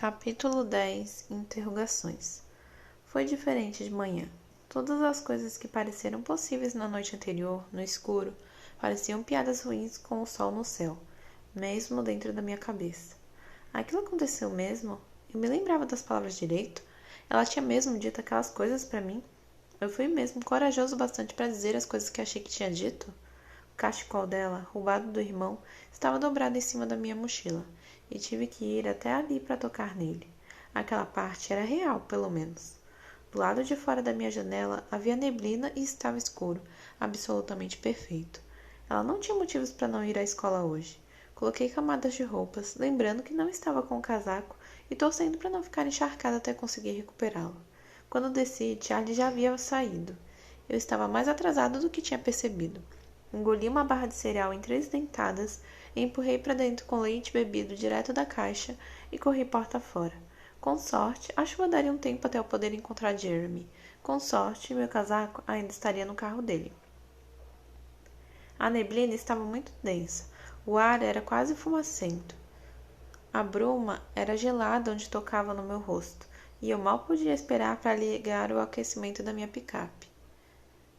Capítulo 10. Interrogações. Foi diferente de manhã. Todas as coisas que pareceram possíveis na noite anterior, no escuro, pareciam piadas ruins com o sol no céu, mesmo dentro da minha cabeça. Aquilo aconteceu mesmo? Eu me lembrava das palavras direito? Ela tinha mesmo dito aquelas coisas para mim? Eu fui mesmo corajoso bastante para dizer as coisas que achei que tinha dito? O cachecol dela, roubado do irmão, estava dobrado em cima da minha mochila, e tive que ir até ali para tocar nele. Aquela parte era real, pelo menos. Do lado de fora da minha janela havia neblina e estava escuro, absolutamente perfeito. Ela não tinha motivos para não ir à escola hoje. Coloquei camadas de roupas, lembrando que não estava com o casaco e torcendo para não ficar encharcada até conseguir recuperá-lo. Quando desci, Charlie já havia saído. Eu estava mais atrasado do que tinha percebido. Engoli uma barra de cereal em 3 dentadas, empurrei para dentro com leite bebido direto da caixa e corri porta fora. Com sorte, a chuva daria um tempo até eu poder encontrar Jeremy. Com sorte, meu casaco ainda estaria no carro dele. A neblina estava muito densa. O ar era quase fumacento. A bruma era gelada onde tocava no meu rosto, e eu mal podia esperar para ligar o aquecimento da minha picape.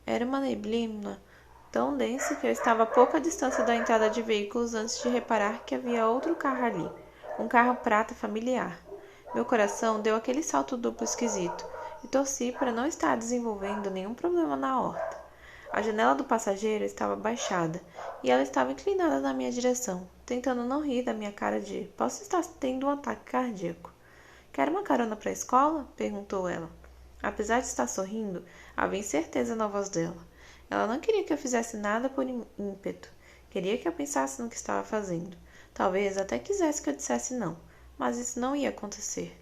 Era uma neblina tão densa que eu estava a pouca distância da entrada de veículos antes de reparar que havia outro carro ali, um carro prata familiar. Meu coração deu aquele salto duplo esquisito e torci para não estar desenvolvendo nenhum problema na horta. A janela do passageiro estava baixada e ela estava inclinada na minha direção, tentando não rir da minha cara de posso estar tendo um ataque cardíaco. Quer uma carona para a escola? Perguntou ela. Apesar de estar sorrindo, havia incerteza na voz dela. Ela não queria que eu fizesse nada por ímpeto. Queria que eu pensasse no que estava fazendo. Talvez até quisesse que eu dissesse não, mas isso não ia acontecer.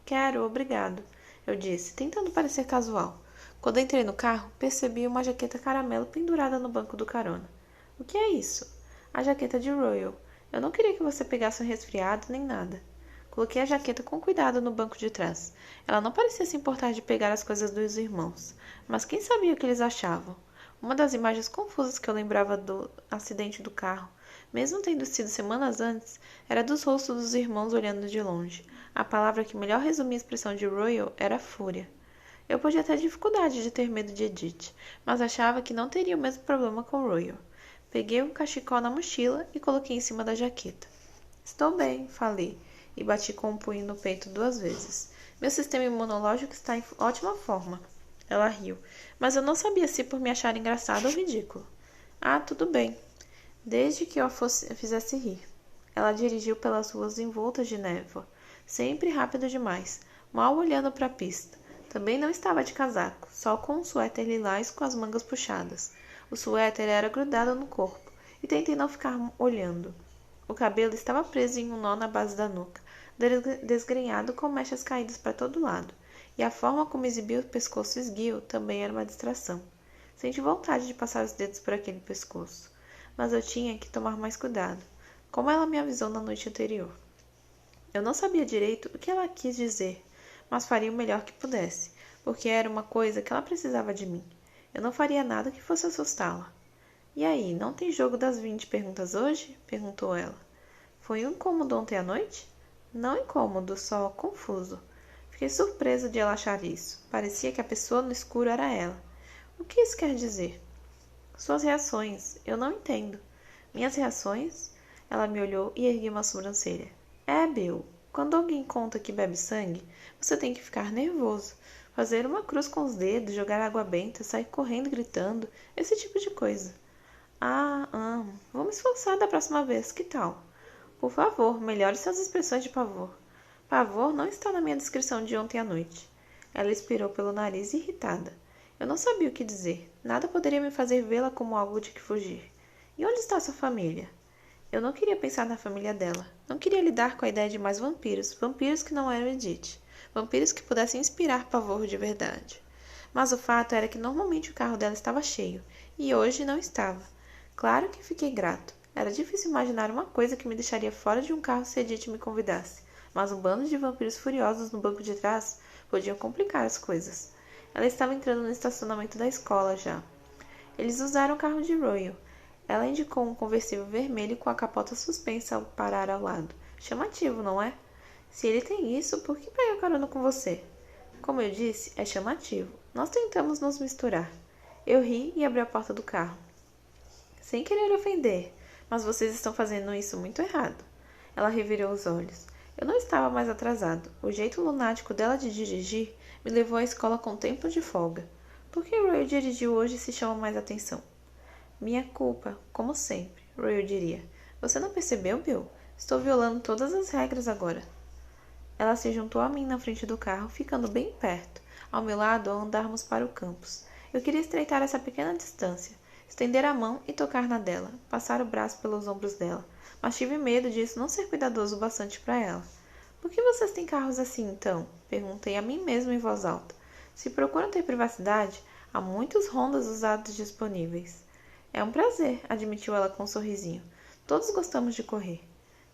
Quero, obrigado, eu disse, tentando parecer casual. Quando entrei no carro, percebi uma jaqueta caramelo pendurada no banco do carona. O que é isso? A jaqueta de Royal. Eu não queria que você pegasse um resfriado nem nada. Coloquei a jaqueta com cuidado no banco de trás. Ela não parecia se importar de pegar as coisas dos irmãos, mas quem sabia o que eles achavam? Uma das imagens confusas que eu lembrava do acidente do carro, mesmo tendo sido semanas antes, era dos rostos dos irmãos olhando de longe. A palavra que melhor resumia a expressão de Royal era fúria. Eu podia ter dificuldade de ter medo de Edith, mas achava que não teria o mesmo problema com Royal. Peguei um cachecol na mochila e coloquei em cima da jaqueta. Estou bem, falei, e bati com o punho no peito 2 vezes. Meu sistema imunológico está em ótima forma. Ela riu, mas eu não sabia se por me achar engraçado ou ridículo. Ah, tudo bem. Desde que eu a fizesse rir. Ela dirigiu pelas ruas envoltas de névoa, sempre rápido demais, mal olhando para a pista. Também não estava de casaco, só com um suéter lilás com as mangas puxadas. O suéter era grudado no corpo, e tentei não ficar olhando. O cabelo estava preso em um nó na base da nuca, desgrenhado com mechas caídas para todo lado, e a forma como exibia o pescoço esguio também era uma distração. Senti vontade de passar os dedos por aquele pescoço, mas eu tinha que tomar mais cuidado, como ela me avisou na noite anterior. Eu não sabia direito o que ela quis dizer, mas faria o melhor que pudesse, porque era uma coisa que ela precisava de mim. Eu não faria nada que fosse assustá-la. E aí, não tem jogo das 20 perguntas hoje? Perguntou ela. Foi um incômodo ontem à noite? Não incômodo, só confuso. Fiquei surpresa de ela achar isso. Parecia que a pessoa no escuro era ela. O que isso quer dizer? Suas reações. Eu não entendo. Minhas reações? Ela me olhou e ergui uma sobrancelha. Bill, quando alguém conta que bebe sangue, você tem que ficar nervoso. Fazer uma cruz com os dedos, jogar água benta, sair correndo gritando, esse tipo de coisa. Vou me esforçar da próxima vez, que tal? Por favor, melhore suas expressões de pavor. Pavor não está na minha descrição de ontem à noite. Ela expirou pelo nariz irritada. Eu não sabia o que dizer. Nada poderia me fazer vê-la como algo de que fugir. E onde está sua família? Eu não queria pensar na família dela. Não queria lidar com a ideia de mais vampiros. Vampiros que não eram Edith. Vampiros que pudessem inspirar pavor de verdade. Mas o fato era que normalmente o carro dela estava cheio. E hoje não estava. Claro que fiquei grato. Era difícil imaginar uma coisa que me deixaria fora de um carro se Edith me convidasse. Mas um bando de vampiros furiosos no banco de trás podiam complicar as coisas. Ela estava entrando no estacionamento da escola já. Eles usaram o carro de Royal. Ela indicou um conversível vermelho com a capota suspensa ao parar ao lado. Chamativo, não é? Se ele tem isso, por que pega carona com você? Como eu disse, é chamativo. Nós tentamos nos misturar. Eu ri e abri a porta do carro. Sem querer ofender, mas vocês estão fazendo isso muito errado. Ela revirou os olhos. Eu não estava mais atrasado. O jeito lunático dela de dirigir me levou à escola com tempo de folga. Por que Roy dirigiu hoje se chama mais atenção? Minha culpa, como sempre, Roy diria. Você não percebeu, Bill? Estou violando todas as regras agora. Ela se juntou a mim na frente do carro, ficando bem perto, ao meu lado ao andarmos para o campus. Eu queria estreitar essa pequena distância, estender a mão e tocar na dela, passar o braço pelos ombros dela, mas tive medo disso não ser cuidadoso o bastante para ela. Por que vocês têm carros assim, então? Perguntei a mim mesma em voz alta. Se procuram ter privacidade, há muitos Hondas usados disponíveis. É um prazer, admitiu ela com um sorrisinho. Todos gostamos de correr.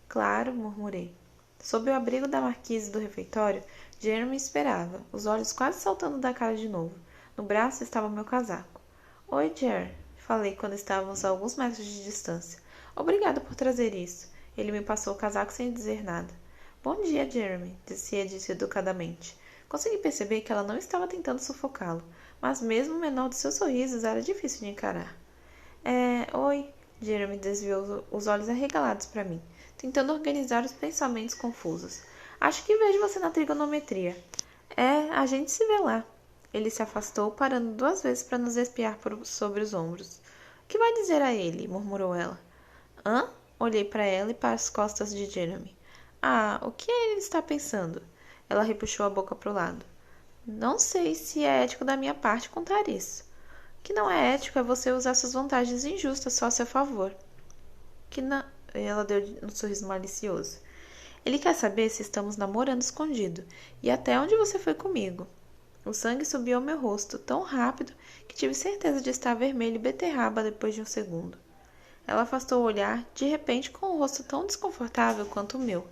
Claro, murmurei. Sob o abrigo da marquise do refeitório, Jeremy me esperava, os olhos quase saltando da cara de novo. No braço estava meu casaco. Oi, Jer, falei quando estávamos a alguns metros de distância. Obrigado por trazer isso. Ele me passou o casaco sem dizer nada. Bom dia, Jeremy, disse Edith educadamente. Consegui perceber que ela não estava tentando sufocá-lo, mas mesmo o menor dos seus sorrisos era difícil de encarar. Oi, Jeremy desviou os olhos arregalados para mim, tentando organizar os pensamentos confusos. Acho que vejo você na trigonometria. A gente se vê lá. Ele se afastou, parando 2 vezes para nos espiar sobre os ombros. O que vai dizer a ele? Murmurou ela. Hã? Olhei para ela e para as costas de Jeremy. O que ele está pensando? Ela repuxou a boca para o lado. Não sei se é ético da minha parte contar isso. O que não é ético é você usar suas vantagens injustas só a seu favor. Que não... Ela deu um sorriso malicioso. Ele quer saber se estamos namorando escondido e até onde você foi comigo. O sangue subiu ao meu rosto tão rápido que tive certeza de estar vermelho e beterraba depois de um segundo. Ela afastou o olhar, de repente com um rosto tão desconfortável quanto o meu.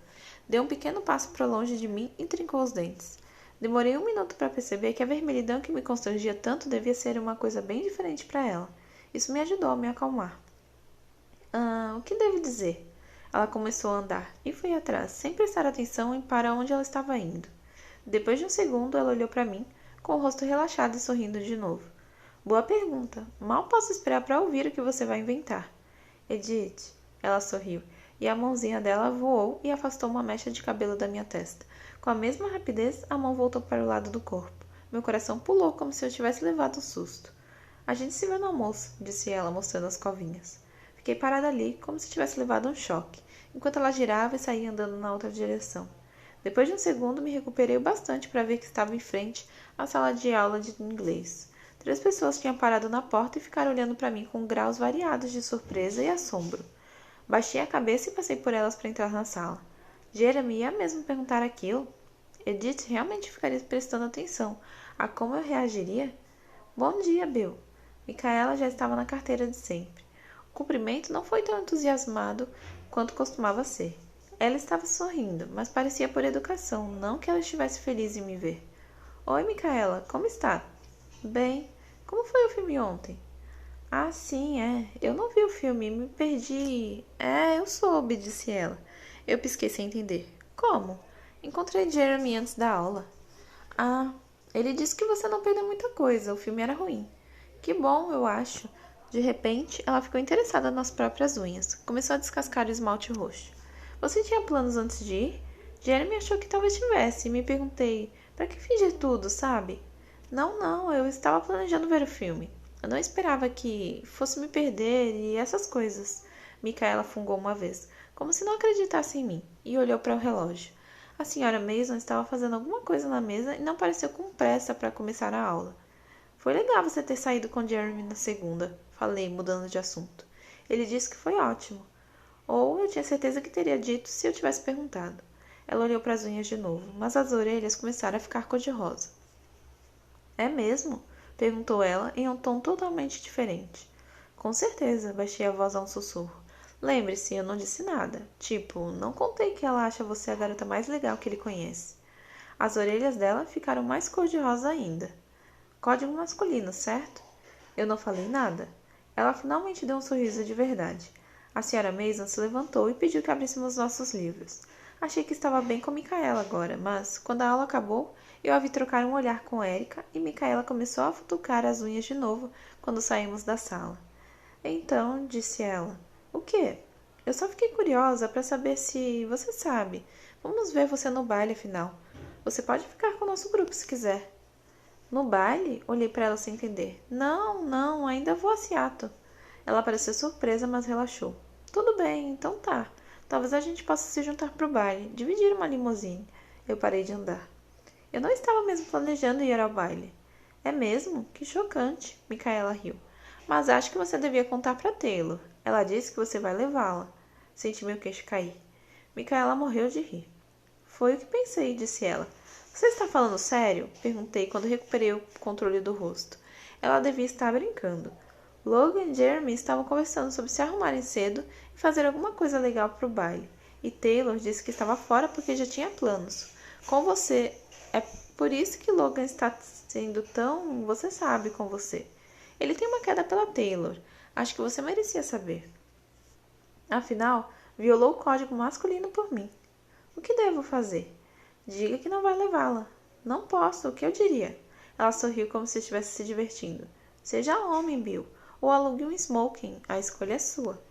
Deu um pequeno passo para longe de mim e trincou os dentes. Demorei 1 minuto para perceber que a vermelhidão que me constrangia tanto devia ser uma coisa bem diferente para ela. Isso me ajudou a me acalmar. O que devo dizer? Ela começou a andar e fui atrás, sem prestar atenção em para onde ela estava indo. Depois de um segundo, ela olhou para mim, com o rosto relaxado e sorrindo de novo. Boa pergunta. Mal posso esperar para ouvir o que você vai inventar. Edith, ela sorriu, e a mãozinha dela voou e afastou uma mecha de cabelo da minha testa. Com a mesma rapidez, a mão voltou para o lado do corpo. Meu coração pulou como se eu tivesse levado um susto. A gente se vê no almoço, disse ela, mostrando as covinhas. Fiquei parada ali, como se tivesse levado um choque, enquanto ela girava e saía andando na outra direção. Depois de um segundo, me recuperei o bastante para ver que estava em frente à sala de aula de inglês. 3 pessoas tinham parado na porta e ficaram olhando para mim com graus variados de surpresa e assombro. Baixei a cabeça e passei por elas para entrar na sala. Jeremy ia mesmo perguntar aquilo? Edith realmente ficaria prestando atenção a como eu reagiria? Bom dia, Bill. Micaela já estava na carteira de sempre. O cumprimento não foi tão entusiasmado quanto costumava ser. Ela estava sorrindo, mas parecia por educação, não que ela estivesse feliz em me ver. Oi, Micaela, como está? Bem, como foi o filme ontem? Sim, Eu não vi o filme, me perdi. Eu soube, disse ela. Eu pisquei sem entender. Como? Encontrei Jeremy antes da aula. Ele disse que você não perdeu muita coisa, o filme era ruim. Que bom, eu acho. De repente, ela ficou interessada nas próprias unhas. Começou a descascar o esmalte roxo. Você tinha planos antes de ir? Jeremy achou que talvez tivesse, e me perguntei, para que fingir tudo, sabe? Não, eu estava planejando ver o filme. Eu não esperava que fosse me perder e essas coisas. Micaela fungou uma vez, como se não acreditasse em mim, e olhou para o relógio. A senhora Mason estava fazendo alguma coisa na mesa e não pareceu com pressa para começar a aula. Foi legal você ter saído com Jeremy na segunda, falei, mudando de assunto. Ele disse que foi ótimo. Ou eu tinha certeza que teria dito se eu tivesse perguntado. Ela olhou para as unhas de novo, mas as orelhas começaram a ficar cor-de-rosa. É mesmo? Perguntou ela em um tom totalmente diferente. Com certeza, baixei a voz a um sussurro. Lembre-se, eu não disse nada. Tipo, não contei que ela acha você a garota mais legal que ele conhece. As orelhas dela ficaram mais cor-de-rosa ainda. Código masculino, certo? Eu não falei nada. Ela finalmente deu um sorriso de verdade. A senhora Mason se levantou e pediu que abríssemos nossos livros. Achei que estava bem com Micaela agora, mas, quando a aula acabou, eu a vi trocar um olhar com Érica e Micaela começou a futucar as unhas de novo quando saímos da sala. Então, disse ela, o quê? Eu só fiquei curiosa para saber se você sabe. Vamos ver você no baile, afinal. Você pode ficar com o nosso grupo se quiser. No baile? Olhei para ela sem entender. Não, ainda vou a Seattle. Ela pareceu surpresa, mas relaxou. Tudo bem, então tá. Talvez a gente possa se juntar pro baile, dividir uma limusine. Eu parei de andar. Eu não estava mesmo planejando ir ao baile. É mesmo? Que chocante, Micaela riu. Mas acho que você devia contar para Taylor. Ela disse que você vai levá-la. Senti meu queixo cair. Micaela morreu de rir. Foi o que pensei, disse ela. Você está falando sério? Perguntei quando recuperei o controle do rosto. Ela devia estar brincando. Logan e Jeremy estavam conversando sobre se arrumarem cedo e fazer alguma coisa legal para o baile. E Taylor disse que estava fora porque já tinha planos. Com você. É por isso que Logan está sendo tão... Você sabe, com você. Ele tem uma queda pela Taylor. Acho que você merecia saber. Afinal, violou o código masculino por mim. O que devo fazer? Diga que não vai levá-la. Não posso, o que eu diria? Ela sorriu como se estivesse se divertindo. Seja homem, Bill, ou alugue um smoking. A escolha é sua.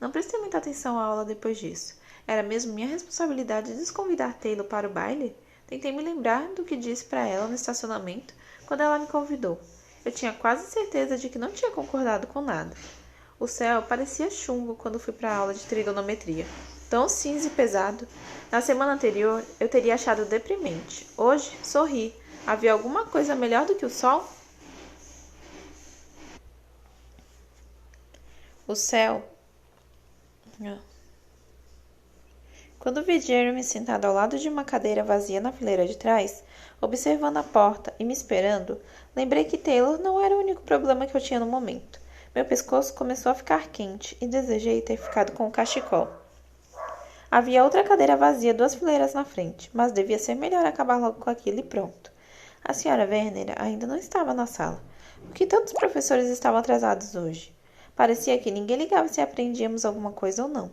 Não prestei muita atenção à aula depois disso. Era mesmo minha responsabilidade desconvidar Taylor para o baile? Tentei me lembrar do que disse para ela no estacionamento quando ela me convidou. Eu tinha quase certeza de que não tinha concordado com nada. O céu parecia chumbo quando fui para a aula de trigonometria. Tão cinza e pesado. Na semana anterior, eu teria achado deprimente. Hoje, sorri. Havia alguma coisa melhor do que o sol? O céu. Quando vi Jeremy sentado ao lado de uma cadeira vazia na fileira de trás, observando a porta e me esperando, lembrei que Taylor não era o único problema que eu tinha no momento. Meu pescoço começou a ficar quente e desejei ter ficado com o cachecol. Havia outra cadeira vazia 2 fileiras na frente, mas devia ser melhor acabar logo com aquilo e pronto. A senhora Werner ainda não estava na sala. Por que tantos professores estavam atrasados hoje? Parecia que ninguém ligava se aprendíamos alguma coisa ou não.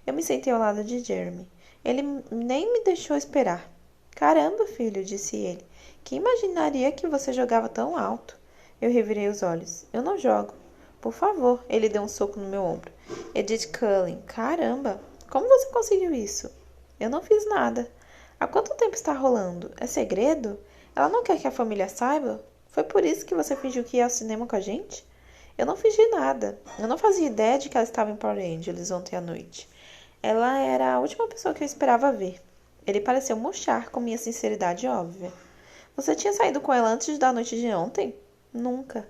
Eu me sentei ao lado de Jeremy. Ele nem me deixou esperar. Caramba, filho, disse ele. Quem imaginaria que você jogava tão alto? Eu revirei os olhos. Eu não jogo. Por favor, ele deu um soco no meu ombro. Edith Cullen. Caramba, como você conseguiu isso? Eu não fiz nada. Há quanto tempo está rolando? É segredo? Ela não quer que a família saiba? Foi por isso que você fingiu que ia ao cinema com a gente? Eu não fingi nada. Eu não fazia ideia de que ela estava em Port Angeles ontem à noite. Ela era a última pessoa que eu esperava ver. Ele pareceu murchar com minha sinceridade óbvia. Você tinha saído com ela antes da noite de ontem? Nunca.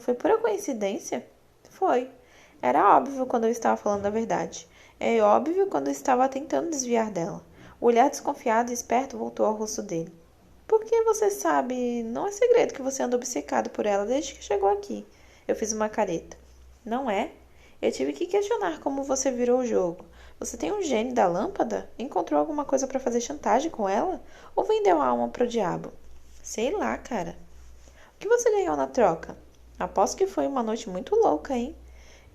Foi pura coincidência? Foi. Era óbvio quando eu estava falando a verdade. É óbvio quando eu estava tentando desviar dela. O olhar desconfiado e esperto voltou ao rosto dele. Por que você sabe? Não é segredo que você anda obcecado por ela desde que chegou aqui. Eu fiz uma careta. Não é? Eu tive que questionar como você virou o jogo. Você tem um gênio da lâmpada? Encontrou alguma coisa para fazer chantagem com ela? Ou vendeu a alma pro diabo? Sei lá, cara. O que você ganhou na troca? Aposto que foi uma noite muito louca, hein?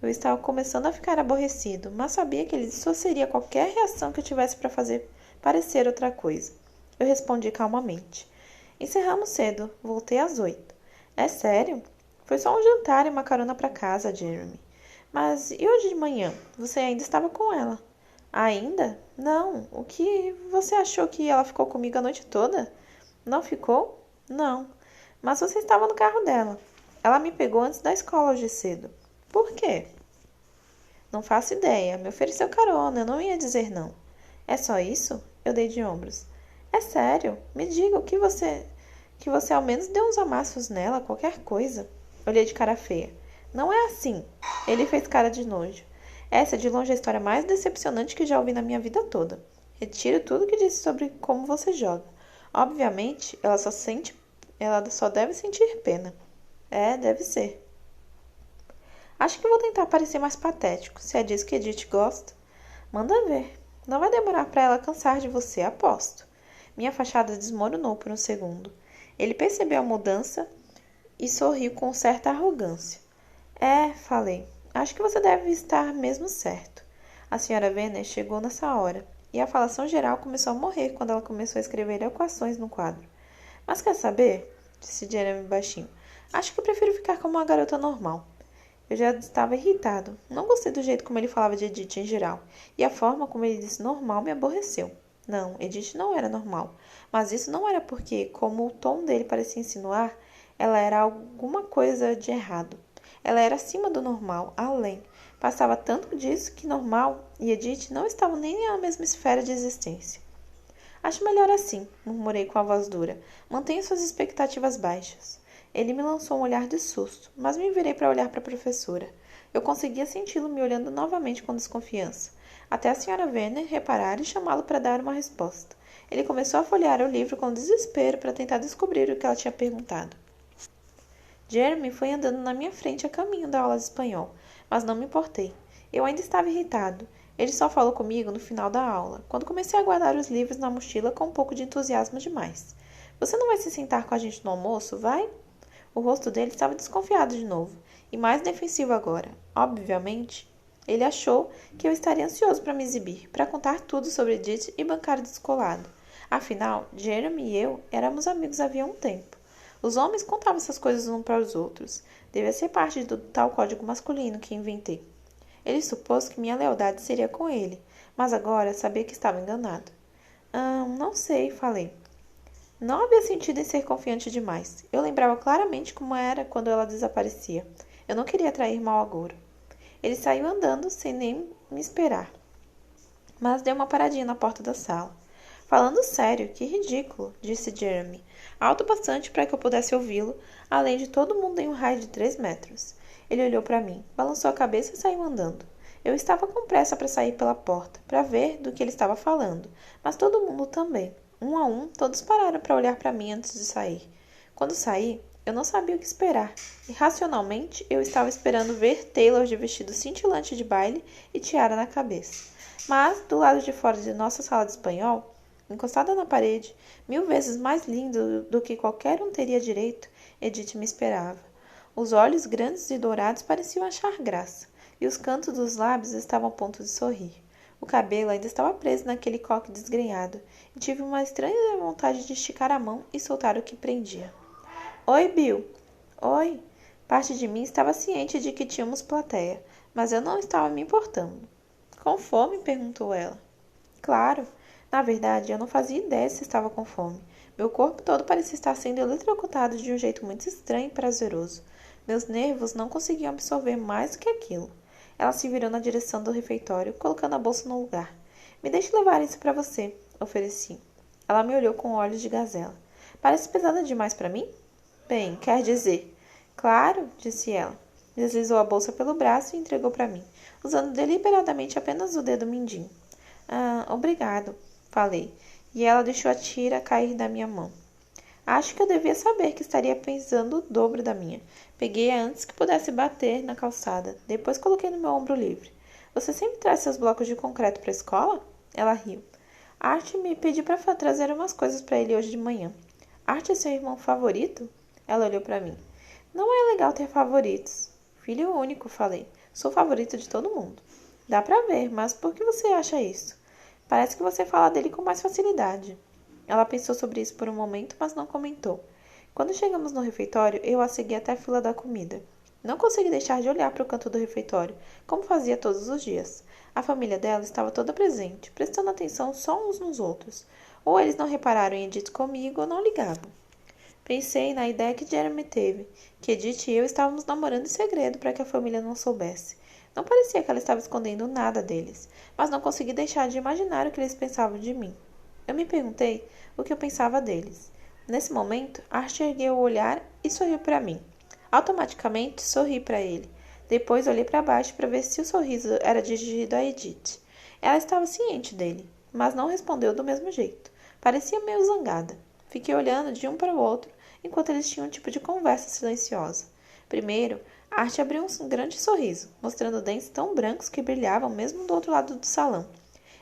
Eu estava começando a ficar aborrecido, mas sabia que ele distorceria qualquer reação que eu tivesse para fazer parecer outra coisa. Eu respondi calmamente. Encerramos cedo. Voltei às 8. É sério? Foi só um jantar e uma carona para casa, Jeremy. Mas e hoje de manhã? Você ainda estava com ela? Ainda? Não. O que você achou que ela ficou comigo a noite toda? Não ficou? Não. Mas você estava no carro dela. Ela me pegou antes da escola hoje cedo. Por quê? Não faço ideia. Me ofereceu carona. Eu não ia dizer não. É só isso? Eu dei de ombros. É sério. Me diga o que você... Que você ao menos deu uns amassos nela, qualquer coisa. Olhei de cara feia. Não é assim. Ele fez cara de nojo. Essa é de longe a história mais decepcionante que já ouvi na minha vida toda. Retiro tudo que disse sobre como você joga. Obviamente, ela só deve sentir pena. É, deve ser. Acho que vou tentar parecer mais patético, se é disso que Edith gosta. Manda ver. Não vai demorar para ela cansar de você, aposto. Minha fachada desmoronou por um segundo. Ele percebeu a mudança e sorriu com certa arrogância. É, falei. Acho que você deve estar mesmo certo. A senhora Werner chegou nessa hora. e a falação geral começou a morrer quando ela começou a escrever equações no quadro. Mas quer saber? Disse Jeremy baixinho. Acho que prefiro ficar como uma garota normal. Eu já estava irritado. Não gostei do jeito como ele falava de Edith em geral, e a forma como ele disse normal me aborreceu. Não, Edith não era normal. Mas isso não era porque, como o tom dele parecia insinuar, ela era alguma coisa de errado. Ela era acima do normal, além. Passava tanto disso que normal e Edith não estavam nem na mesma esfera de existência. Acho melhor assim, murmurei com a voz dura. Mantenha suas expectativas baixas. Ele me lançou um olhar de susto, mas me virei para olhar para a professora. Eu conseguia senti-lo me olhando novamente com desconfiança, até a senhora Werner reparar e chamá-lo para dar uma resposta. Ele começou a folhear o livro com desespero para tentar descobrir o que ela tinha perguntado. Jeremy foi andando na minha frente a caminho da aula de espanhol, mas não me importei. Eu ainda estava irritado. Ele só falou comigo no final da aula, quando comecei a guardar os livros na mochila com um pouco de entusiasmo demais. Você não vai se sentar com a gente no almoço, vai? O rosto dele estava desconfiado de novo, e mais defensivo agora. Obviamente, ele achou que eu estaria ansioso para me exibir, para contar tudo sobre Edith e bancar descolado. Afinal, Jeremy e eu éramos amigos havia um tempo. Os homens contavam essas coisas uns para os outros. Devia ser parte do tal código masculino que inventei. Ele supôs que minha lealdade seria com ele, mas agora sabia que estava enganado. Não sei, falei. Não havia sentido em ser confiante demais. Eu lembrava claramente como era quando ela desaparecia. Eu não queria atrair mau agouro. Ele saiu andando sem nem me esperar, mas deu uma paradinha na porta da sala. Falando sério, que ridículo, disse Jeremy, alto bastante para que eu pudesse ouvi-lo, além de todo mundo em um raio de 3 metros. Ele olhou para mim, balançou a cabeça e saiu andando. Eu estava com pressa para sair pela porta, para ver do que ele estava falando, mas todo mundo também. Um a um, todos pararam para olhar para mim antes de sair. Quando saí, eu não sabia o que esperar. Irracionalmente, eu estava esperando ver Taylor de vestido cintilante de baile e tiara na cabeça. Mas, do lado de fora de nossa sala de espanhol, encostada na parede, 1000 vezes mais lindo do que qualquer um teria direito, Edith me esperava. Os olhos grandes e dourados pareciam achar graça, e os cantos dos lábios estavam a ponto de sorrir. O cabelo ainda estava preso naquele coque desgrenhado, e tive uma estranha vontade de esticar a mão e soltar o que prendia. Oi, Bill. Oi. Parte de mim estava ciente de que tínhamos plateia, mas eu não estava me importando. Com fome? Perguntou ela. Claro. Na verdade, eu não fazia ideia se estava com fome. Meu corpo todo parecia estar sendo eletrocutado de um jeito muito estranho e prazeroso. Meus nervos não conseguiam absorver mais do que aquilo. Ela se virou na direção do refeitório, colocando a bolsa no lugar. Me deixe levar isso para você, ofereci. Ela me olhou com olhos de gazela. Parece pesada demais para mim? Bem, quer dizer. Claro, disse ela. Deslizou a bolsa pelo braço e entregou para mim, usando deliberadamente apenas o dedo mindinho. Obrigado, falei, e ela deixou a tira cair da minha mão. Acho que eu devia saber que estaria pesando o dobro da minha. Peguei-a antes que pudesse bater na calçada. Depois coloquei no meu ombro livre. Você sempre traz seus blocos de concreto para a escola? Ela riu. Art me pediu para trazer umas coisas para ele hoje de manhã. Art é seu irmão favorito? Ela olhou para mim. Não é legal ter favoritos. Filho único, falei. Sou favorito de todo mundo. Dá para ver, mas por que você acha isso? Parece que você fala dele com mais facilidade. Ela pensou sobre isso por um momento, mas não comentou. Quando chegamos no refeitório, eu a segui até a fila da comida. Não consegui deixar de olhar para o canto do refeitório, como fazia todos os dias. A família dela estava toda presente, prestando atenção só uns nos outros. Ou eles não repararam em Edith comigo ou não ligavam. Pensei na ideia que Jeremy teve, que Edith e eu estávamos namorando em segredo para que a família não soubesse. Não parecia que ela estava escondendo nada deles, mas não consegui deixar de imaginar o que eles pensavam de mim. Eu me perguntei o que eu pensava deles. Nesse momento, Art ergueu o olhar e sorriu para mim. Automaticamente, sorri para ele. Depois, olhei para baixo para ver se o sorriso era dirigido a Edith. Ela estava ciente dele, mas não respondeu do mesmo jeito. Parecia meio zangada. Fiquei olhando de um para o outro, enquanto eles tinham um tipo de conversa silenciosa. Primeiro, Art abriu um grande sorriso, mostrando dentes tão brancos que brilhavam mesmo do outro lado do salão.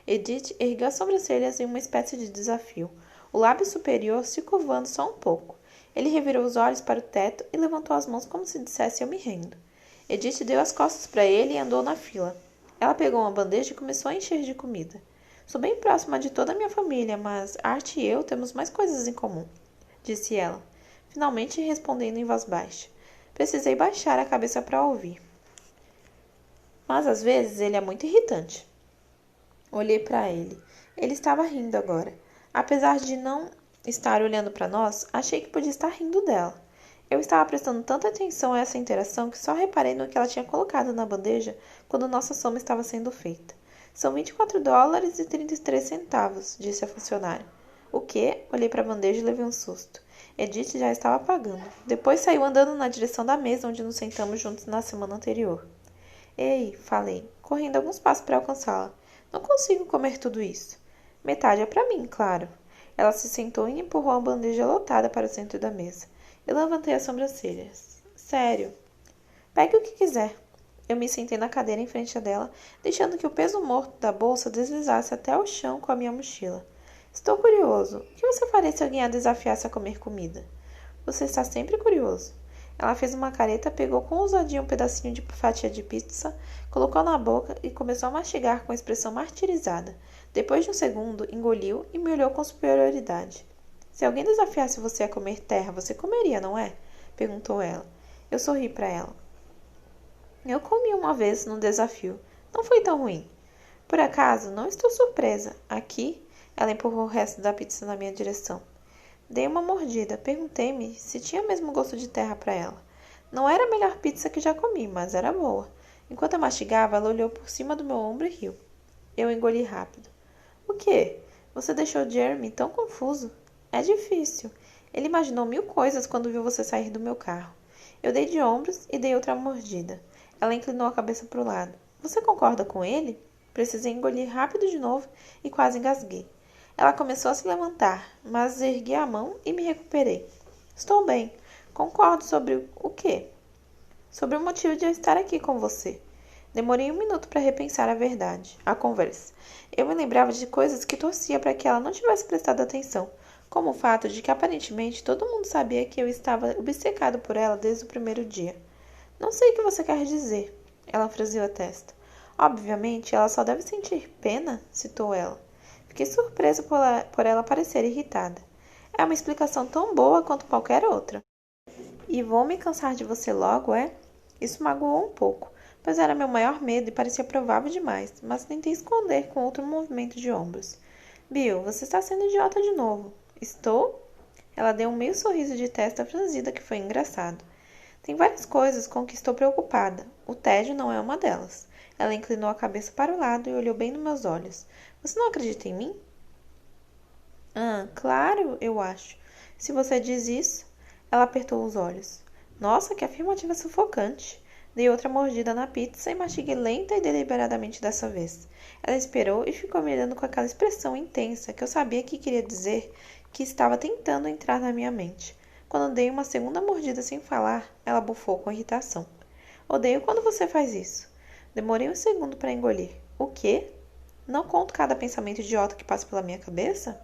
Edith ergueu as sobrancelhas em uma espécie de desafio, o lábio superior se curvando só um pouco. Ele revirou os olhos para o teto e levantou as mãos como se dissesse eu me rendo. Edith deu as costas para ele e andou na fila. Ela pegou uma bandeja e começou a encher de comida. Sou bem próxima de toda a minha família, mas Art e eu temos mais coisas em comum, disse ela, finalmente respondendo em voz baixa. Precisei baixar a cabeça para ouvir. Mas às vezes ele é muito irritante. Olhei para ele. Ele estava rindo agora. Apesar de não estar olhando para nós, achei que podia estar rindo dela. Eu estava prestando tanta atenção a essa interação que só reparei no que ela tinha colocado na bandeja quando nossa soma estava sendo feita. São $24,33, disse a funcionária. O quê? Olhei para a bandeja e levei um susto. Edith já estava pagando. Depois saiu andando na direção da mesa onde nos sentamos juntos na semana anterior. Ei, falei, correndo alguns passos para alcançá-la. Não consigo comer tudo isso. Metade é para mim, claro. Ela se sentou e empurrou a bandeja lotada para o centro da mesa. Eu levantei as sobrancelhas. Sério. Pegue o que quiser. Eu me sentei na cadeira em frente dela, deixando que o peso morto da bolsa deslizasse até o chão com a minha mochila. Estou curioso. O que você faria se alguém a desafiasse a comer comida? Você está sempre curioso. Ela fez uma careta, pegou com ousadia um pedacinho de fatia de pizza, colocou na boca e começou a mastigar com expressão martirizada. Depois de um segundo, engoliu e me olhou com superioridade. Se alguém desafiasse você a comer terra, você comeria, não é? Perguntou ela. Eu sorri para ela. Eu comi uma vez num desafio. Não foi tão ruim. Por acaso, não estou surpresa. Aqui, ela empurrou o resto da pizza na minha direção. Dei uma mordida. Perguntei-me se tinha mesmo gosto de terra para ela. Não era a melhor pizza que já comi, mas era boa. Enquanto eu mastigava, ela olhou por cima do meu ombro e riu. Eu engoli rápido. O quê? Você deixou Jeremy tão confuso? É difícil. Ele imaginou 1000 coisas quando viu você sair do meu carro. Eu dei de ombros e dei outra mordida. Ela inclinou a cabeça para o lado. Você concorda com ele? Precisei engolir rápido de novo e quase engasguei. Ela começou a se levantar, mas ergui a mão e me recuperei. Estou bem. Concordo sobre o quê? Sobre o motivo de eu estar aqui com você. Demorei 1 minuto para repensar a conversa. Eu me lembrava de coisas que torcia para que ela não tivesse prestado atenção, como o fato de que aparentemente todo mundo sabia que eu estava obcecado por ela desde o primeiro dia. Não sei o que você quer dizer. Ela franziu a testa. Obviamente, ela só deve sentir pena, citou ela. Fiquei surpresa por ela parecer irritada. É uma explicação tão boa quanto qualquer outra. E vou me cansar de você logo, é? Isso magoou um pouco, pois era meu maior medo e parecia provável demais, mas tentei esconder com outro movimento de ombros. Bill, você está sendo idiota de novo. Estou? Ela deu um meio sorriso de testa franzida que foi engraçado. Tem várias coisas com que estou preocupada. O tédio não é uma delas. Ela inclinou a cabeça para o lado e olhou bem nos meus olhos. Você não acredita em mim? Claro, eu acho. Se você diz isso... Ela apertou os olhos. Nossa, que afirmativa sufocante. Dei outra mordida na pizza e mastiguei lenta e deliberadamente dessa vez. Ela esperou e ficou me olhando com aquela expressão intensa que eu sabia que queria dizer que estava tentando entrar na minha mente. Quando dei uma segunda mordida sem falar, ela bufou com irritação. Odeio quando você faz isso. Demorei 1 segundo para engolir. O quê? Não conto cada pensamento idiota que passa pela minha cabeça?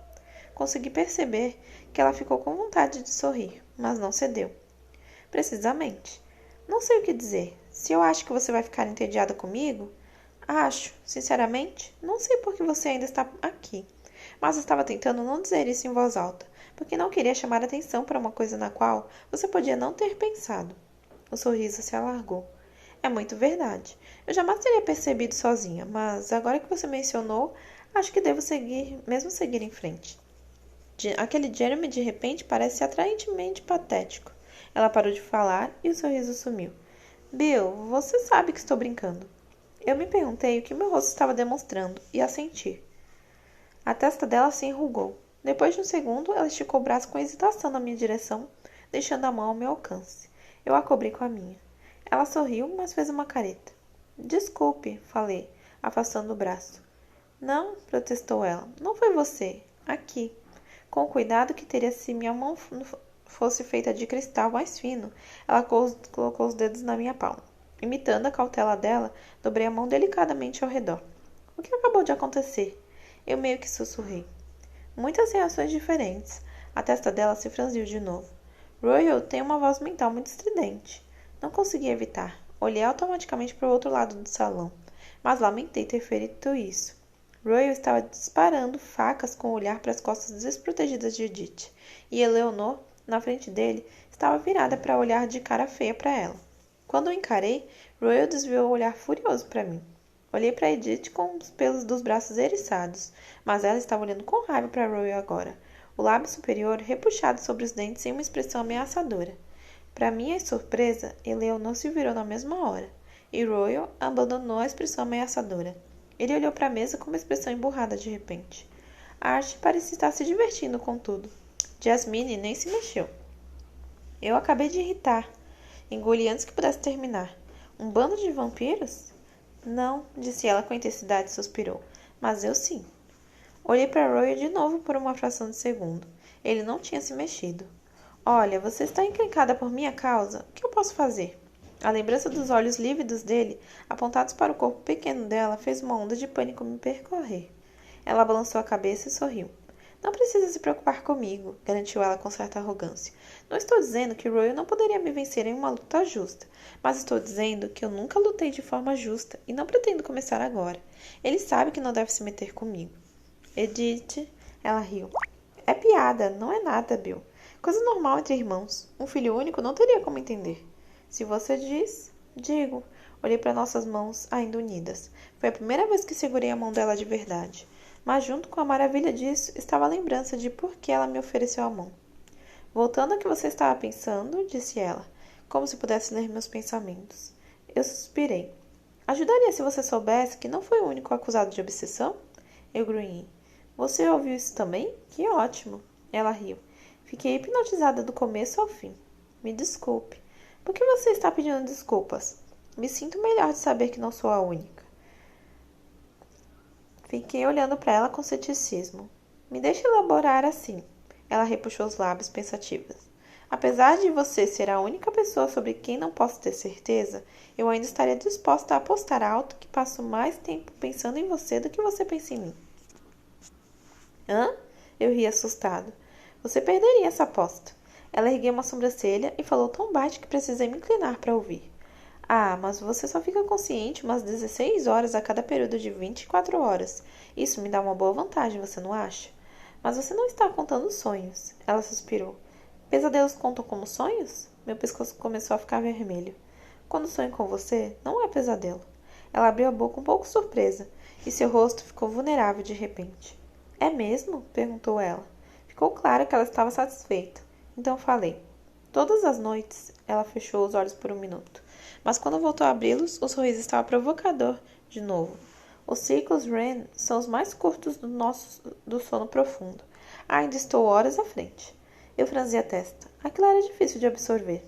Consegui perceber que ela ficou com vontade de sorrir, mas não cedeu. Precisamente. Não sei o que dizer. Se eu acho que você vai ficar entediada comigo? Acho, sinceramente. Não sei por que você ainda está aqui. Mas estava tentando não dizer isso em voz alta, porque não queria chamar atenção para uma coisa na qual você podia não ter pensado. O sorriso se alargou. É muito verdade. Eu jamais teria percebido sozinha, mas agora que você mencionou, acho que devo mesmo seguir em frente. Aquele Jeremy de repente parece atraentemente patético. Ela parou de falar e o sorriso sumiu. Bill, você sabe que estou brincando. Eu me perguntei o que meu rosto estava demonstrando e assenti. A testa dela se enrugou. Depois de 1 segundo, ela esticou o braço com hesitação na minha direção, deixando a mão ao meu alcance. Eu a cobri com a minha. Ela sorriu, mas fez uma careta. Desculpe, falei, afastando o braço. Não, protestou ela. Não foi você. Aqui. Com o cuidado que teria se minha mão fosse feita de cristal mais fino, ela colocou os dedos na minha palma. Imitando a cautela dela, dobrei a mão delicadamente ao redor. O que acabou de acontecer? Eu meio que sussurrei. Muitas reações diferentes. A testa dela se franziu de novo. Royal tem uma voz mental muito estridente. Não consegui evitar. Olhei automaticamente para o outro lado do salão, mas lamentei ter feito isso. Royal estava disparando facas com o olhar para as costas desprotegidas de Edith, e Eleanor, na frente dele, estava virada para olhar de cara feia para ela. Quando o encarei, Royal desviou o olhar furioso para mim. Olhei para Edith com os pelos dos braços eriçados, mas ela estava olhando com raiva para Royal agora, o lábio superior repuxado sobre os dentes em uma expressão ameaçadora. Para minha surpresa, Eleanor se virou na mesma hora, e Royal abandonou a expressão ameaçadora. Ele olhou para a mesa com uma expressão emburrada de repente. A Archie parecia estar se divertindo com tudo. Jasmine nem se mexeu. Eu acabei de irritar. Engoli antes que pudesse terminar. Um bando de vampiros? Não, disse ela com intensidade e suspirou. Mas eu sim. Olhei para Royal de novo por uma fração de segundo. Ele não tinha se mexido. Olha, você está encrencada por minha causa? O que eu posso fazer? A lembrança dos olhos lívidos dele, apontados para o corpo pequeno dela, fez uma onda de pânico me percorrer. Ela balançou a cabeça e sorriu. Não precisa se preocupar comigo, garantiu ela com certa arrogância. Não estou dizendo que Royal não poderia me vencer em uma luta justa, mas estou dizendo que eu nunca lutei de forma justa e não pretendo começar agora. Ele sabe que não deve se meter comigo. Edith, ela riu. É piada, não é nada, Bill. Coisa normal entre irmãos. Um filho único não teria como entender. Se você diz, digo. Olhei para nossas mãos ainda unidas. Foi a primeira vez que segurei a mão dela de verdade. Mas junto com a maravilha disso estava a lembrança de por que ela me ofereceu a mão. Voltando ao que você estava pensando, disse ela, como se pudesse ler meus pensamentos. Eu suspirei. Ajudaria se você soubesse que não foi o único acusado de obsessão? Eu grunhei. Você ouviu isso também? Que ótimo. Ela riu. Fiquei hipnotizada do começo ao fim. Me desculpe. Por que você está pedindo desculpas? Me sinto melhor de saber que não sou a única. Fiquei olhando para ela com ceticismo. Me deixe elaborar assim. Ela repuxou os lábios pensativas. Apesar de você ser a única pessoa sobre quem não posso ter certeza, eu ainda estaria disposta a apostar alto que passo mais tempo pensando em você do que você pensa em mim. Hã? Eu ri assustado. Você perderia essa aposta. Ela ergueu uma sobrancelha e falou tão baixo que precisei me inclinar para ouvir. Ah, mas você só fica consciente umas 16 horas a cada período de 24 horas. Isso me dá uma boa vantagem, você não acha? Mas você não está contando sonhos. Ela suspirou. Pesadelos contam como sonhos? Meu pescoço começou a ficar vermelho. Quando sonho com você, não é pesadelo. Ela abriu a boca um pouco surpresa, e seu rosto ficou vulnerável de repente. É mesmo? Perguntou ela. Ficou claro que ela estava satisfeita. Então falei. Todas as noites, ela fechou os olhos por um minuto. Mas quando voltou a abri-los, o sorriso estava provocador de novo. Os ciclos REM são os mais curtos do sono profundo. Ainda estou horas à frente. Eu franzi a testa. Aquilo era difícil de absorver.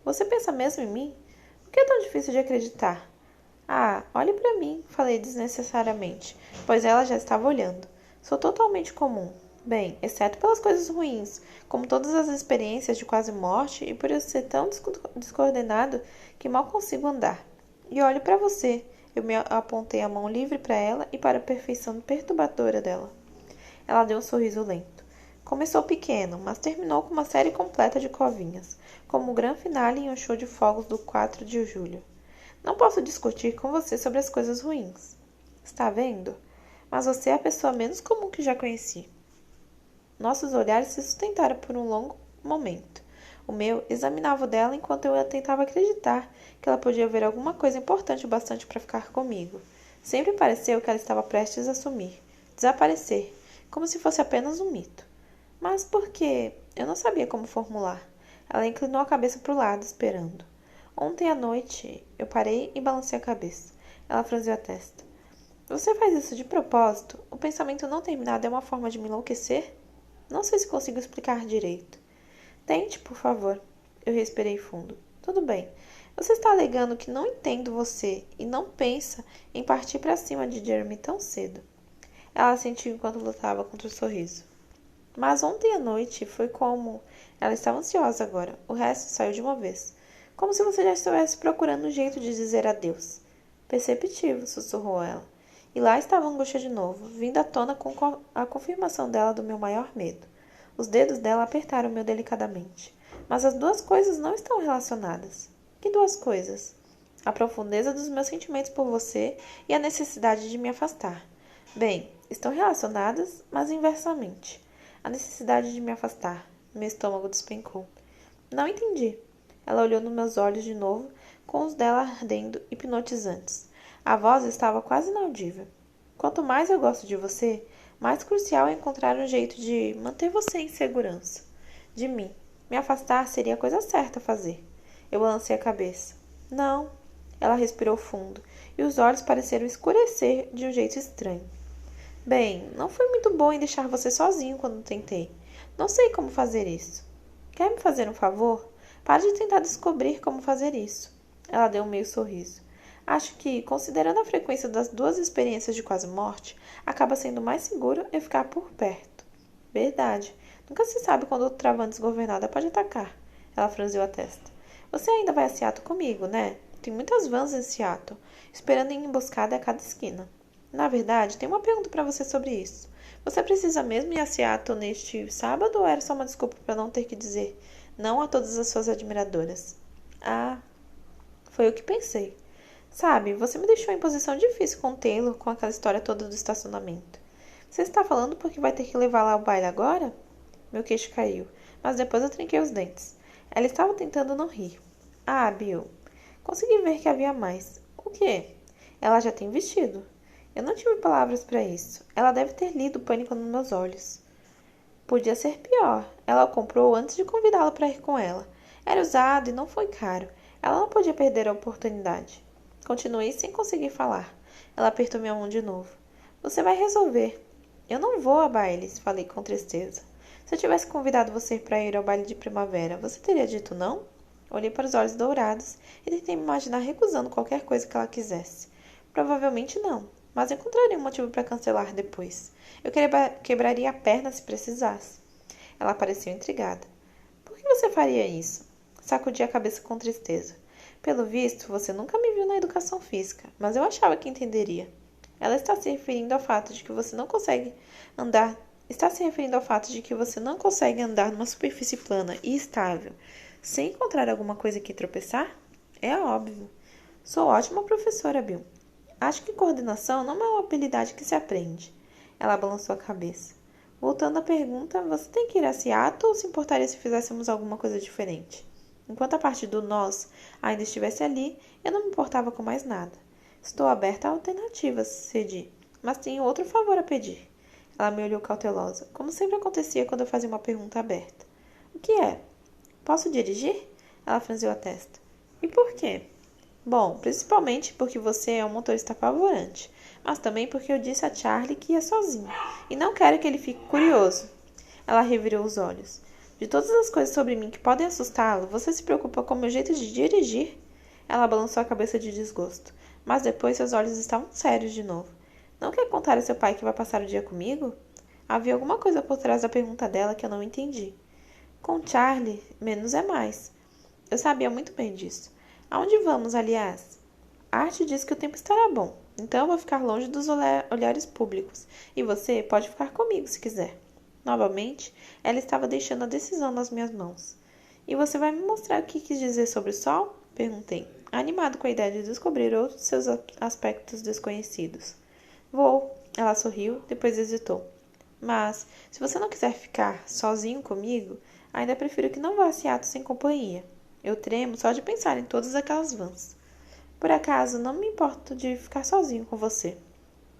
Você pensa mesmo em mim? Por que é tão difícil de acreditar? Ah, olhe para mim, falei desnecessariamente, pois ela já estava olhando. Sou totalmente comum. Bem, exceto pelas coisas ruins, como todas as experiências de quase morte e por eu ser tão descoordenado que mal consigo andar. E olho para você. Eu me apontei a mão livre para ela e para a perfeição perturbadora dela. Ela deu um sorriso lento. Começou pequeno, mas terminou com uma série completa de covinhas, como o grande finale em um show de fogos do 4 de julho. Não posso discutir com você sobre as coisas ruins. Está vendo? Mas você é a pessoa menos comum que já conheci. Nossos olhares se sustentaram por um longo momento. O meu examinava o dela enquanto eu tentava acreditar que ela podia ver alguma coisa importante o bastante para ficar comigo. Sempre pareceu que ela estava prestes a sumir, desaparecer, como se fosse apenas um mito. Mas por quê? Eu não sabia como formular. Ela inclinou a cabeça para o lado, esperando. Ontem à noite, eu parei e balancei a cabeça. Ela franziu a testa. Você faz isso de propósito? O pensamento não terminado é uma forma de me enlouquecer? Não sei se consigo explicar direito. Tente, por favor. Eu respirei fundo. Tudo bem. Você está alegando que não entendo você e não pensa em partir para cima de Jeremy tão cedo. Ela sentiu enquanto lutava contra o sorriso. Mas ontem à noite foi como... Ela estava ansiosa agora. O resto saiu de uma vez. Como se você já estivesse procurando um jeito de dizer adeus. Perceptivo, sussurrou ela. E lá estava a angústia de novo, vindo à tona com a confirmação dela do meu maior medo. Os dedos dela apertaram o meu delicadamente. Mas as duas coisas não estão relacionadas. Que duas coisas? A profundeza dos meus sentimentos por você e a necessidade de me afastar. Bem, estão relacionadas, mas inversamente. A necessidade de me afastar. Meu estômago despencou. Não entendi. Ela olhou nos meus olhos de novo, com os dela ardendo hipnotizantes. A voz estava quase inaudível. Quanto mais eu gosto de você, mais crucial é encontrar um jeito de manter você em segurança. De mim. Me afastar seria a coisa certa a fazer. Eu balancei a cabeça. Não. Ela respirou fundo, e os olhos pareceram escurecer de um jeito estranho. Bem, não fui muito boa em deixar você sozinho quando tentei. Não sei como fazer isso. Quer me fazer um favor? Pare de tentar descobrir como fazer isso. Ela deu um meio sorriso. Acho que, considerando a frequência das duas experiências de quase morte, acaba sendo mais seguro eu ficar por perto. Verdade. Nunca se sabe quando outra travana desgovernada pode atacar. Ela franziu a testa. Você ainda vai a Seattle comigo, né? Tem muitas vans em Seattle, esperando em emboscada a cada esquina. Na verdade, tenho uma pergunta para você sobre isso. Você precisa mesmo ir a Seattle neste sábado ou era só uma desculpa para não ter que dizer não a todas as suas admiradoras? Ah, foi o que pensei. Sabe, você me deixou em posição difícil com o Taylor com aquela história toda do estacionamento. Você está falando porque vai ter que levar lá ao baile agora? Meu queixo caiu, mas depois eu trinquei os dentes. Ela estava tentando não rir. Ah, Bill, consegui ver que havia mais. O quê? Ela já tem vestido. Eu não tive palavras para isso. Ela deve ter lido o pânico nos meus olhos. Podia ser pior. Ela o comprou antes de convidá-lo para ir com ela. Era usado e não foi caro. Ela não podia perder a oportunidade. Continuei sem conseguir falar. Ela apertou minha mão de novo. Você vai resolver. Eu não vou a bailes, falei com tristeza. Se eu tivesse convidado você para ir ao baile de primavera, você teria dito não? Olhei para os olhos dourados e tentei me imaginar recusando qualquer coisa que ela quisesse. Provavelmente não, mas encontraria um motivo para cancelar depois. Eu quebraria a perna se precisasse. Ela pareceu intrigada. Por que você faria isso? Sacudi a cabeça com tristeza. Pelo visto, você nunca me viu na educação física, mas eu achava que entenderia. Ela está se referindo ao fato de que você não consegue andar. Está se referindo ao fato de que você não consegue andar numa superfície plana e estável, sem encontrar alguma coisa que tropeçar? É óbvio. Sou ótima professora, Bill. Acho que coordenação não é uma habilidade que se aprende. Ela balançou a cabeça. Voltando à pergunta, você tem que ir a Seattle ou se importaria se fizéssemos alguma coisa diferente? Enquanto a parte do nós ainda estivesse ali, eu não me importava com mais nada. Estou aberta a alternativas, cedi, mas tenho outro favor a pedir. Ela me olhou cautelosa, como sempre acontecia quando eu fazia uma pergunta aberta. O que é? Posso dirigir? Ela franziu a testa. E por quê? Bom, principalmente porque você é um motorista apavorante, mas também porque eu disse a Charlie que ia sozinho, e não quero que ele fique curioso. Ela revirou os olhos. De todas as coisas sobre mim que podem assustá-lo, você se preocupa com o meu jeito de dirigir? Ela balançou a cabeça de desgosto, mas depois seus olhos estavam sérios de novo. Não quer contar a seu pai que vai passar o dia comigo? Havia alguma coisa por trás da pergunta dela que eu não entendi. Com Charlie, menos é mais. Eu sabia muito bem disso. Aonde vamos, aliás? Art diz que o tempo estará bom, então eu vou ficar longe dos olhares públicos, e você pode ficar comigo se quiser. Novamente, ela estava deixando a decisão nas minhas mãos. E você vai me mostrar o que quis dizer sobre o sol? Perguntei, animado com a ideia de descobrir outros seus aspectos desconhecidos. Vou, ela sorriu, depois hesitou. Mas, se você não quiser ficar sozinho comigo, ainda prefiro que não vá a Seattle sem companhia. Eu tremo só de pensar em todas aquelas vans. Por acaso, não me importo de ficar sozinho com você.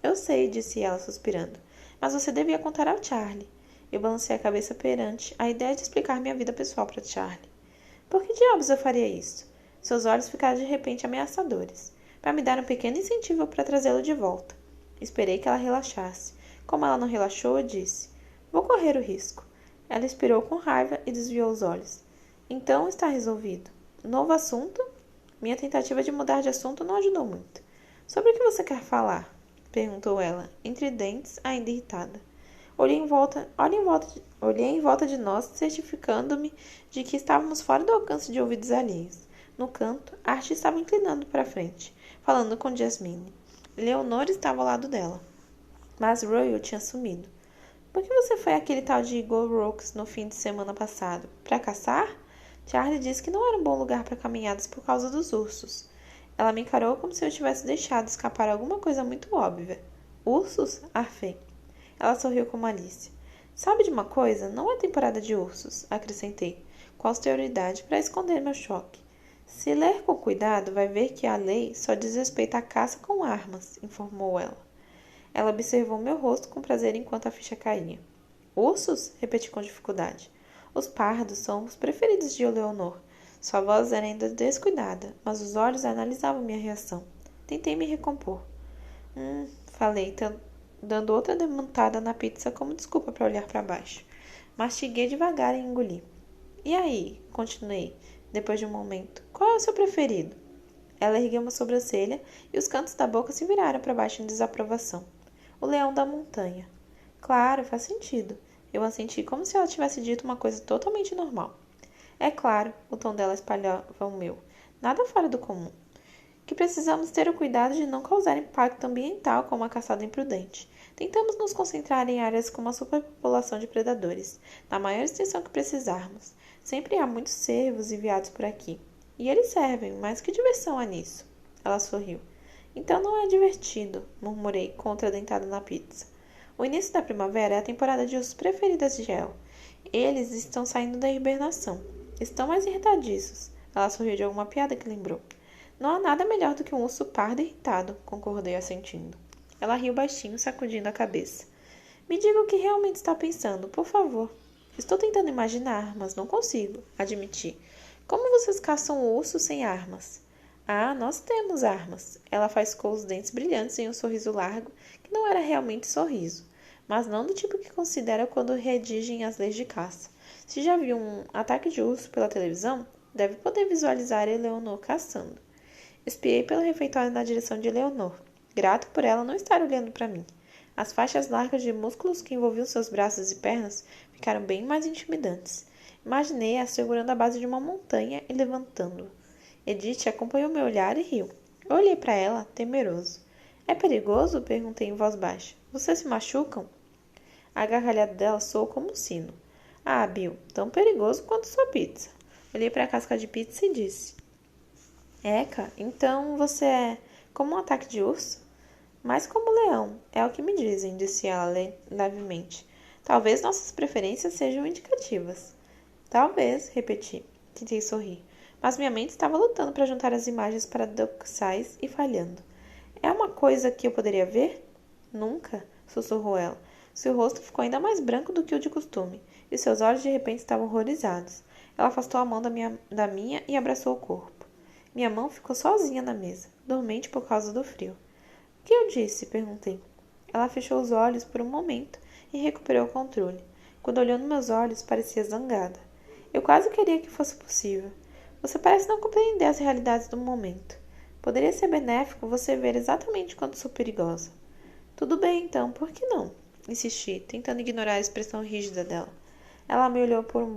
Eu sei, disse ela suspirando, mas você devia contar ao Charlie. Eu balancei a cabeça perante a ideia de explicar minha vida pessoal para Charlie. Por que diabos eu faria isso? Seus olhos ficaram de repente ameaçadores, para me dar um pequeno incentivo para trazê-lo de volta. Esperei que ela relaxasse. Como ela não relaxou, eu disse, vou correr o risco. Ela expirou com raiva e desviou os olhos. Então está resolvido. Novo assunto? Minha tentativa de mudar de assunto não ajudou muito. Sobre o que você quer falar? Perguntou ela, entre dentes, ainda irritada. Olhei em volta de nós, certificando-me de que estávamos fora do alcance de ouvidos alheios. No canto, Art estava inclinando para a frente, falando com Jasmine. Leonor estava ao lado dela. Mas Royal tinha sumido. Por que você foi àquele tal de Gold Rocks no fim de semana passado? Para caçar? Charlie disse que não era um bom lugar para caminhadas por causa dos ursos. Ela me encarou como se eu tivesse deixado escapar alguma coisa muito óbvia. Ursos? Arfei. Ela sorriu com malícia. Sabe de uma coisa? Não é temporada de ursos, acrescentei, com austeridade para esconder meu choque. Se ler com cuidado, vai ver que a lei só diz respeito à caça com armas, informou ela. Ela observou meu rosto com prazer enquanto a ficha caía. Ursos? Repeti com dificuldade. Os pardos são os preferidos de Eleonor. Sua voz era ainda descuidada, mas os olhos analisavam minha reação. Tentei me recompor. Falei, dando outra demontada na pizza como desculpa para olhar para baixo. Mastiguei devagar e engoli. E aí? Continuei, depois de um momento. Qual é o seu preferido? Ela ergueu uma sobrancelha e os cantos da boca se viraram para baixo em desaprovação. O leão da montanha. Claro, faz sentido. Eu assenti como se ela tivesse dito uma coisa totalmente normal. É claro, o tom dela espalhava o meu. Nada fora do comum. Que precisamos ter o cuidado de não causar impacto ambiental com uma caçada imprudente. Tentamos nos concentrar em áreas com uma superpopulação de predadores, na maior extensão que precisarmos. Sempre há muitos cervos e veados por aqui. E eles servem, mas que diversão há nisso? Ela sorriu. Então não é divertido, murmurei, contradentada na pizza. O início da primavera é a temporada de ursos preferidas de El. Eles estão saindo da hibernação. Estão mais irritadiços. Ela sorriu de alguma piada que lembrou. Não há nada melhor do que um urso pardo irritado, concordei assentindo. Ela riu baixinho, sacudindo a cabeça. Me diga o que realmente está pensando, por favor. Estou tentando imaginar, mas não consigo, admiti. Como vocês caçam o urso sem armas? Ah, nós temos armas. Ela faiscou os dentes brilhantes em um sorriso largo, que não era realmente sorriso, mas não do tipo que considera quando redigem as leis de caça. Se já viu um ataque de urso pela televisão, deve poder visualizar Eleonor caçando. Espiei pelo refeitório na direção de Eleonor, grato por ela não estar olhando para mim. As faixas largas de músculos que envolviam seus braços e pernas ficaram bem mais intimidantes. Imaginei-a segurando a base de uma montanha e levantando-a. Edith acompanhou meu olhar e riu. Eu olhei para ela, temeroso. É perigoso? Perguntei em voz baixa. Vocês se machucam? A gargalhada dela soou como um sino. Ah, Bill, tão perigoso quanto sua pizza. Olhei para a casca de pizza e disse. Eca, então você é como um ataque de urso? Mais como leão, é o que me dizem, disse ela levemente. Talvez nossas preferências sejam indicativas. Talvez, repeti. Tentei sorrir, mas minha mente estava lutando para juntar as imagens paradoxais e falhando. É uma coisa que eu poderia ver? Nunca, sussurrou ela. Seu rosto ficou ainda mais branco do que o de costume, e seus olhos de repente estavam horrorizados. Ela afastou a mão da minha e abraçou o corpo. Minha mão ficou sozinha na mesa, dormente por causa do frio. O que eu disse? Perguntei. Ela fechou os olhos por um momento e recuperou o controle. Quando olhou nos meus olhos, parecia zangada. Eu quase queria que fosse possível. Você parece não compreender as realidades do momento. Poderia ser benéfico você ver exatamente quanto sou perigosa. Tudo bem, então, por que não? Insisti, tentando ignorar a expressão rígida dela. Ela me olhou por um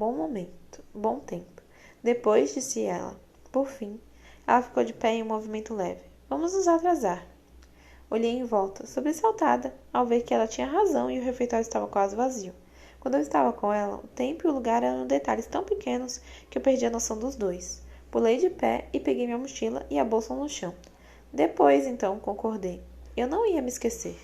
bom tempo. Depois, disse ela, por fim, ela ficou de pé em um movimento leve. Vamos nos atrasar. Olhei em volta, sobressaltada, ao ver que ela tinha razão e o refeitório estava quase vazio. Quando eu estava com ela, o tempo e o lugar eram detalhes tão pequenos que eu perdi a noção dos dois. Pulei de pé e peguei minha mochila e a bolsa no chão. Depois, então, concordei. Eu não ia me esquecer.